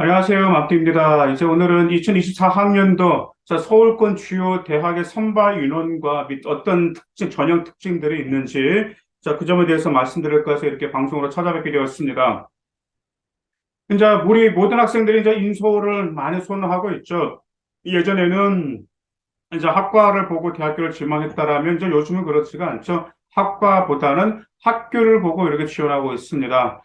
안녕하세요. 맘띠입니다. 이제 오늘은 2024학년도 서울권 주요 대학의 선발 인원과 및 어떤 전형 특징들이 있는지 그 점에 대해서 말씀드릴 것해서 이렇게 방송으로 찾아뵙게 되었습니다. 이제 우리 모든 학생들이 이제 인서울을 많이 선호하고 있죠. 예전에는 이제 학과를 보고 대학교를 지망했다라면 이제 요즘은 그렇지가 않죠. 학과보다는 학교를 보고 이렇게 지원하고 있습니다.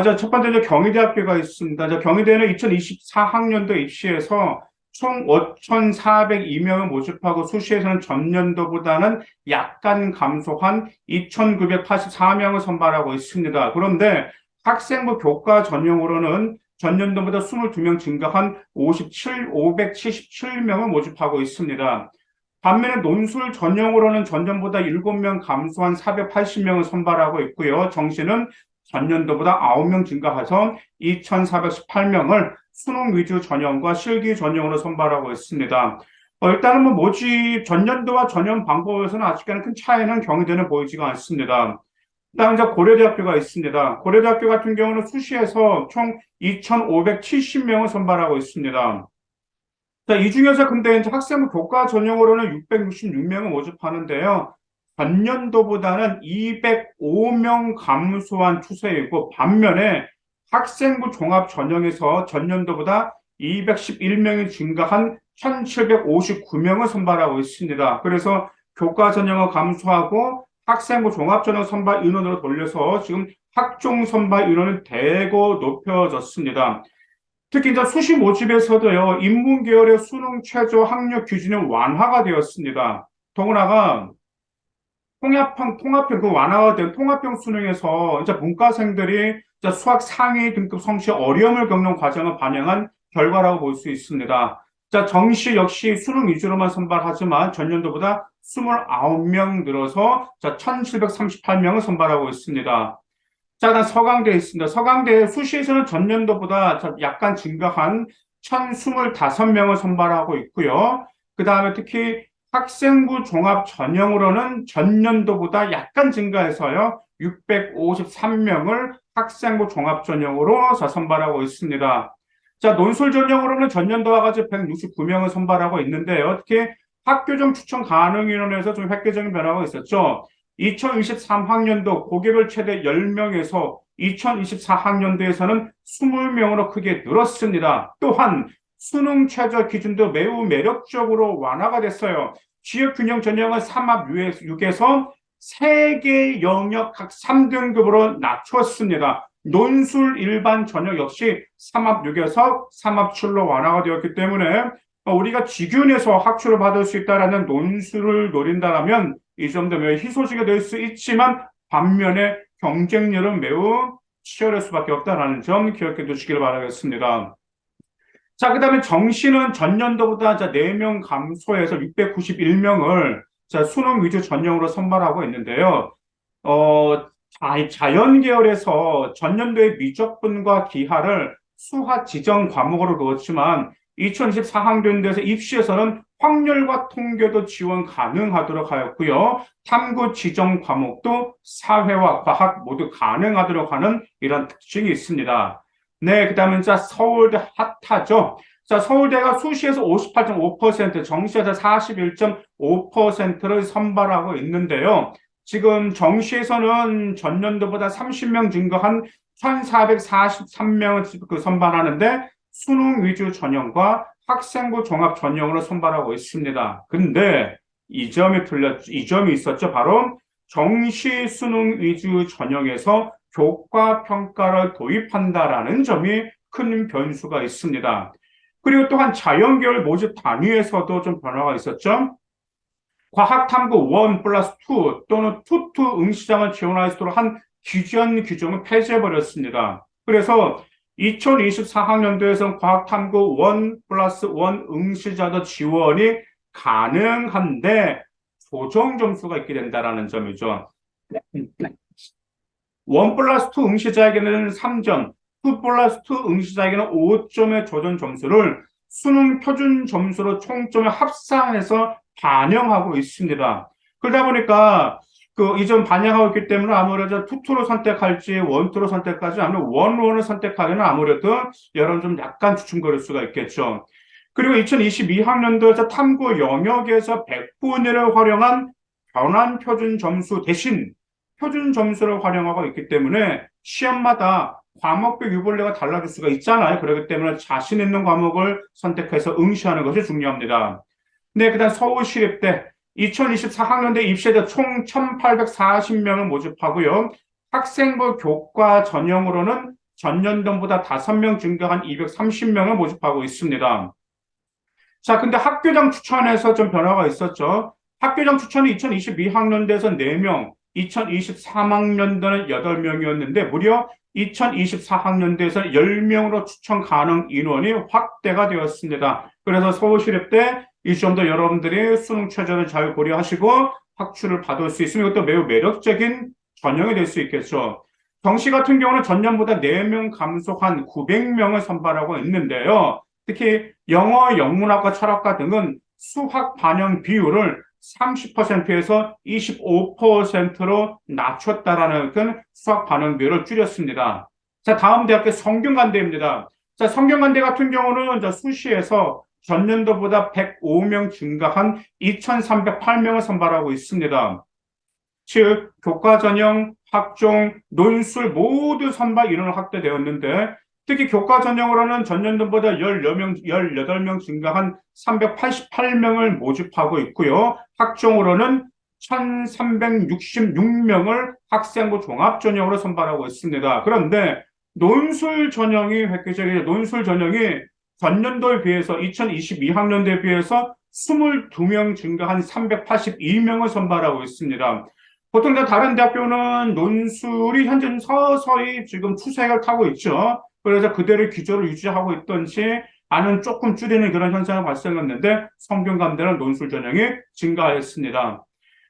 이제 첫 번째 이제 경희대학교가 있습니다. 이제 경희대는 2024학년도 입시에서 총 5,402명을 모집하고 수시에서는 전년도보다는 약간 감소한 2,984명을 선발하고 있습니다. 그런데 학생부 교과 전형으로는 전년도보다 22명 증가한 577명을 모집하고 있습니다. 반면에 논술 전형으로는 전년보다 7명 감소한 480명을 선발하고 있고요. 정시는 전년도보다 9명 증가해서 2,418명을 수능 위주 전형과 실기 전형으로 선발하고 있습니다. 일단은 뭐 모집 전년도와 전형 방법에서는 아직까지 큰 차이는 경희대는 보이지가 않습니다. 그다음에 이제 고려대학교가 있습니다. 고려대학교 같은 경우는 수시에서 총 2,570명을 선발하고 있습니다. 자, 이 중에서 근데 이제 학생부 교과 전형으로는 666명을 모집하는데요. 전년도보다는 205명 감소한 추세이고, 반면에 학생부 종합 전형에서 전년도보다 211명이 증가한 1,759명을 선발하고 있습니다. 그래서 교과 전형을 감소하고 학생부 종합 전형 선발 인원으로 돌려서 지금 학종 선발 인원은 대거 높여졌습니다. 특히 이제 수시 모집에서도요, 인문계열의 수능 최저 학력 기준이 완화가 되었습니다. 더구나가 통합형 그 완화가 된 통합형 수능에서 이제 문과생들이 이제 수학 상위 등급 성취 어려움을 겪는 과정을 반영한 결과라고 볼 수 있습니다. 자, 정시 역시 수능 위주로만 선발하지만 전년도보다 29명 늘어서 1,738명을 선발하고 있습니다. 자, 그다음 서강대에 있습니다. 서강대 수시에서는 전년도보다 약간 증가한 1,025명을 선발하고 있고요. 그 다음에 특히 학생부 종합 전형으로는 전년도보다 약간 증가해서요. 653명을 학생부 종합 전형으로 선발하고 있습니다. 자, 논술 전형으로는 전년도와 같이 169명을 선발하고 있는데요. 특히 학교정 추천 가능 인원에서 좀 획기적인 변화가 있었죠. 2023학년도 고개별 최대 10명에서 2024학년도에서는 20명으로 크게 늘었습니다. 또한 수능 최저 기준도 매우 매력적으로 완화가 됐어요. 지역균형 전형은 3합 6에서 3개 영역 각 3등급으로 낮췄습니다. 논술 일반 전형 역시 3합 6에서 3합 7로 완화가 되었기 때문에 우리가 직윤에서 학초를 받을 수 있다는 논술을 노린다면 이 정도 매우 희소식이 될 수 있지만 반면에 경쟁률은 매우 치열할 수밖에 없다는 점 기억해 두시길 바라겠습니다. 자, 그 다음에 정시는 전년도보다 4명 감소해서 691명을 수능 위주 전형으로 선발하고 있는데요. 자연 계열에서 전년도의 미적분과 기하를 수학 지정 과목으로 두었지만 2024학년도에서 입시에서는 확률과 통계도 지원 가능하도록 하였고요. 탐구 지정 과목도 사회와 과학 모두 가능하도록 하는 이런 특징이 있습니다. 네, 그 다음에 서울대 핫하죠. 자, 서울대가 수시에서 58.5%, 정시에서 41.5%를 선발하고 있는데요. 지금 정시에서는 전년도보다 30명 증가한 1,443명을 선발하는데 수능 위주 전형과 학생부 종합 전형으로 선발하고 있습니다. 근데 이 점이 있었죠. 바로 정시 수능 위주 전형에서 교과 평가를 도입한다라는 점이 큰 변수가 있습니다. 그리고 또한 자연계열 모집 단위에서도 좀 변화가 있었죠. 과학탐구 1 플러스 2 또는 2 응시장을 지원할 수 있도록 한 규정을 폐지해버렸습니다. 그래서 2024학년도에서는 과학탐구 1 플러스 1 응시자도 지원이 가능한데 조정 점수가 있게 된다는 점이죠. 1 플러스 2 응시자에게는 3점, 2 플러스 2 응시자에게는 5점의 조정 점수를 수능 표준 점수로 총점을 합산해서 반영하고 있습니다. 그러다 보니까 이점 반영하고 있기 때문에 아무래도 투투를 선택할지 원투를 선택할지 아니면 원원을 선택하기는 아무래도 여러분 좀 약간 주춤거릴 수가 있겠죠. 그리고 2022학년도에서 탐구 영역에서 100분위를 활용한 변환 표준 점수 대신 표준 점수를 활용하고 있기 때문에 시험마다 과목별 유불리가 달라질 수가 있잖아요. 그렇기 때문에 자신 있는 과목을 선택해서 응시하는 것이 중요합니다. 네, 그다음 서울시립대 2024학년대 입시자 총 1,840명을 모집하고요. 학생부 교과 전형으로는 전년도보다 5명 증가한 230명을 모집하고 있습니다. 자, 근데 학교장 추천에서 좀 변화가 있었죠. 학교장 추천이 2022학년도에서 4명, 2023학년도는 8명이었는데 무려 2024학년도에서 10명으로 추천 가능 인원이 확대가 되었습니다. 그래서 서울시립대 이 점도 여러분들이 수능 최저를 잘 고려하시고 학추를 받을 수 있으면 이것도 매우 매력적인 전형이 될 수 있겠죠. 정시 같은 경우는 전년보다 4명 감소한 900명을 선발하고 있는데요. 특히 영어, 영문학과 철학과 등은 수학 반영 비율을 30%에서 25%로 낮췄다라는 수학 반영 비율을 줄였습니다. 자, 다음 대학교 성균관대입니다. 자, 성균관대 같은 경우는 수시에서 전년도보다 105명 증가한 2,308명을 선발하고 있습니다. 즉, 교과 전형, 학종, 논술 모두 선발 인원이 확대되었는데 특히 교과 전형으로는 전년도보다 18명 증가한 388명을 모집하고 있고요. 학종으로는 1,366명을 학생부 종합 전형으로 선발하고 있습니다. 그런데 논술 전형이 획기적이죠. 논술 전형이 전년도에 비해서 2022학년도에 비해서 22명 증가한 382명을 선발하고 있습니다. 보통 다른 대학교는 논술이 현재 서서히 지금 추세를 타고 있죠. 그래서 그대로 기조를 유지하고 있던지 아니면 조금 줄이는 그런 현상이 발생했는데 성균관대는 논술 전형이 증가했습니다.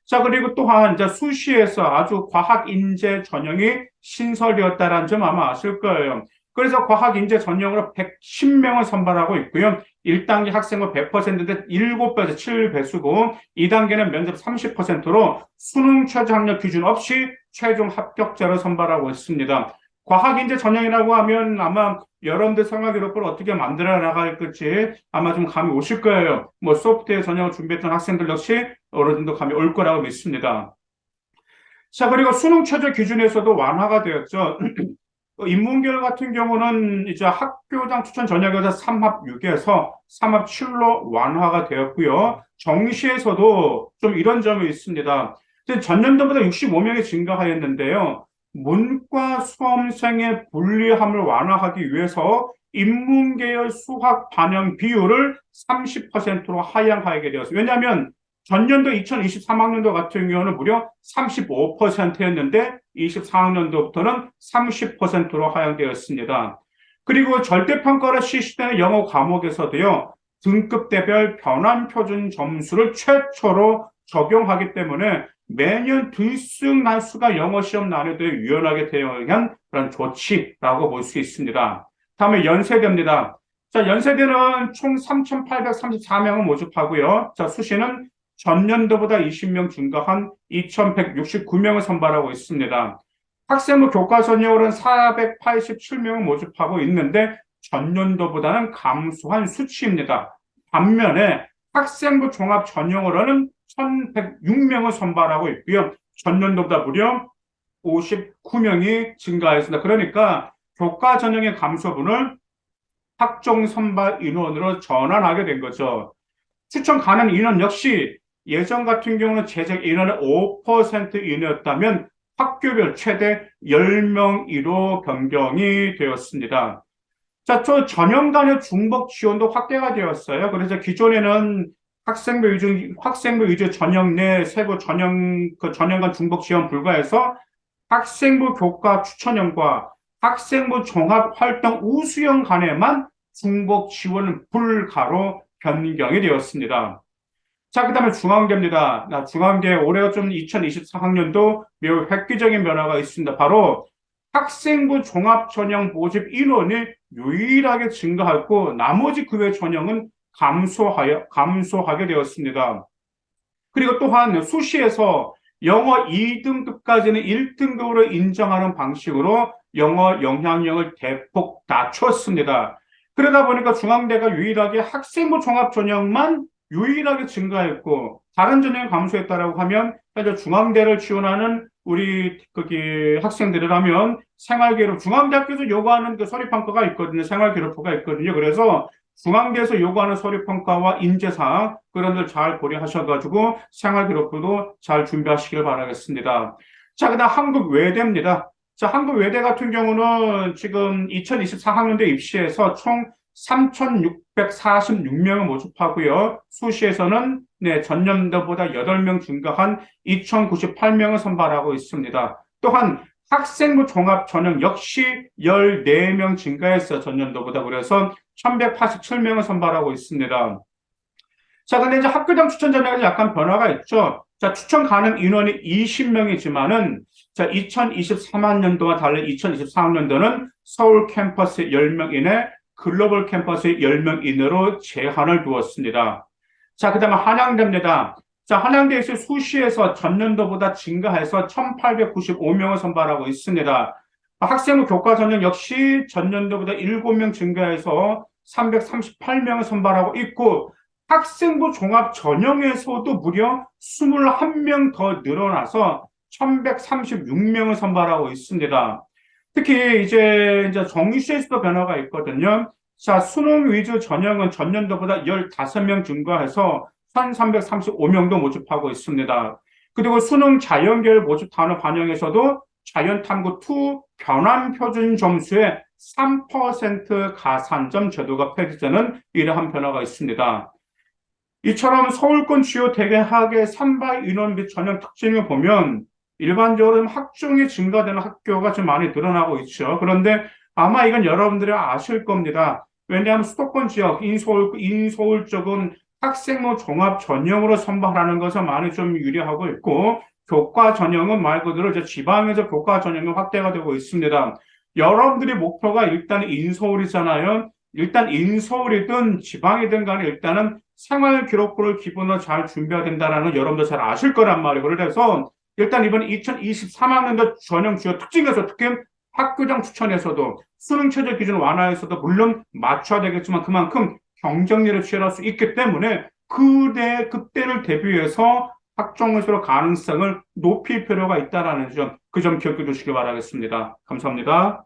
자, 그리고 또한 이제 수시에서 아주 과학 인재 전형이 신설되었다는 점 아마 아실 거예요. 그래서 과학 인재 전형으로 110명을 선발하고 있고요. 1단계 학생은 100%인데 7배에서 7배수고 2단계는 면접 30%로 수능 최저 학력 기준 없이 최종 합격자를 선발하고 있습니다. 과학인재 전형이라고 하면 아마 여러분들 생활 기록부를 어떻게 만들어 나갈지 아마 좀 감이 오실 거예요. 뭐 소프트웨어 전형을 준비했던 학생들 역시 어느 정도 감이 올 거라고 믿습니다. 자, 그리고 수능 최저 기준에서도 완화가 되었죠. 인문계열 같은 경우는 이제 학교장 추천 전형에서 3합6에서 3합7로 완화가 되었고요. 정시에서도 좀 이런 점이 있습니다. 전년도보다 65명이 증가하였는데요. 문과 수험생의 불리함을 완화하기 위해서 인문계열 수학 반영 비율을 30%로 하향하게 되었습니다. 왜냐하면 전년도 2023학년도 같은 경우는 무려 35%였는데 24학년도부터는 30%로 하향되었습니다. 그리고 절대평가를 실시되는 영어 과목에서도요. 등급대별 변환 표준 점수를 최초로 적용하기 때문에 매년 들쑥날쑥한 영어 시험 난이도에 유연하게 대응한 그런 조치라고 볼 수 있습니다. 다음에 연세대입니다. 자, 연세대는 총 3,834명을 모집하고요. 자, 수시는 전년도보다 20명 증가한 2,169명을 선발하고 있습니다. 학생부 교과 전형으로는 487명을 모집하고 있는데 전년도보다는 감소한 수치입니다. 반면에 학생부 종합 전형으로는 1,106명을 선발하고 있고요. 전년도보다 무려 59명이 증가했습니다. 그러니까 교과 전형의 감소분을 학종 선발 인원으로 전환하게 된 거죠. 추천 가능 인원 역시 예전 같은 경우는 제적 인원의 5% 이내였다면 학교별 최대 10명이로 변경이 되었습니다. 자, 저 전형 간의 중복 지원도 확대가 되었어요. 그래서 기존에는 학생부 위주 전형 내 세부 전형 간 중복 지원 불가해서 학생부 교과 추천형과 학생부 종합 활동 우수형 간에만 중복 지원 불가로 변경이 되었습니다. 자, 그 다음에 중앙대입니다. 중앙대 올해 좀 2024학년도 매우 획기적인 변화가 있습니다. 바로 학생부 종합 전형 모집 인원이 유일하게 증가했고 나머지 그 외 전형은 감소하게 되었습니다. 그리고 또한 수시에서 영어 2등급까지는 1등급으로 인정하는 방식으로 영어 영향력을 대폭 낮췄습니다. 그러다 보니까 중앙대가 유일하게 학생부 종합 전형만 유일하게 증가했고 다른 전형이 감소했다라고 하면 현재 중앙대를 지원하는 우리 거기 학생들이라면 생활기록 중앙대학교에서 요구하는 그 서류평가가 있거든요. 생활기록부가 있거든요. 그래서 중앙대에서 요구하는 서류평가와 인재사항 그런 들 잘 고려하셔가지고 생활기록부도 잘 준비하시길 바라겠습니다. 자, 그다음 한국외대입니다. 자, 한국외대 같은 경우는 지금 2024학년도 입시에서 총 3,646명을 모집하고요. 수시에서는 전년도보다 8명 증가한 2,098명을 선발하고 있습니다. 또한 학생부 종합 전형 역시 14명 증가했어요. 전년도보다. 그래서 1,187명을 선발하고 있습니다. 자, 근데 이제 학교장 추천 전형에서 약간 변화가 있죠. 자, 추천 가능 인원이 20명이지만은, 자, 2023학년도와 달리 2024학년도는 서울 캠퍼스 10명 이내, 글로벌 캠퍼스 10명 이내로 제한을 두었습니다. 자, 그 다음에 한양대입니다. 자, 한양대에서 수시에서 전년도보다 증가해서 1,895명을 선발하고 있습니다. 학생부 교과 전형 역시 전년도보다 7명 증가해서 338명을 선발하고 있고, 학생부 종합 전형에서도 무려 21명 더 늘어나서 1,136명을 선발하고 있습니다. 특히 이제 정시에서도 변화가 있거든요. 자, 수능 위주 전형은 전년도보다 15명 증가해서 1,335명도 모집하고 있습니다. 그리고 수능 자연계열 모집 단어 반영에서도 자연탐구2 변환표준 점수의 3% 가산점 제도가 폐지되는 이러한 변화가 있습니다. 이처럼 서울권 주요 대학의 선발 인원 및 전형 특징을 보면 일반적으로 학종이 증가되는 학교가 좀 많이 늘어나고 있죠. 그런데 아마 이건 여러분들이 아실 겁니다. 왜냐하면 수도권 지역, 인서울 쪽은 학생부 종합 전형으로 선발하는 것을 많이 좀 유리하고 있고 교과 전형은 말 그대로 이제 지방에서 교과 전형이 확대가 되고 있습니다. 여러분들이 목표가 일단 인서울이잖아요. 일단 인서울이든 지방이든 간에 일단은 생활기록부를 기본으로 잘 준비해야 된다는 여러분들 잘 아실 거란 말이에요. 그래서 일단 이번 2023학년도 전형 주요 특징에서 특히 학교장 추천에서도 수능 최저 기준 완화에서도 물론 맞춰야 되겠지만 그만큼 경쟁률을 취할 수 있기 때문에 그때를 대비해서 학종에서 가능성을 높일 필요가 있다는 점, 그 점 기억해 두시기 바라겠습니다. 감사합니다.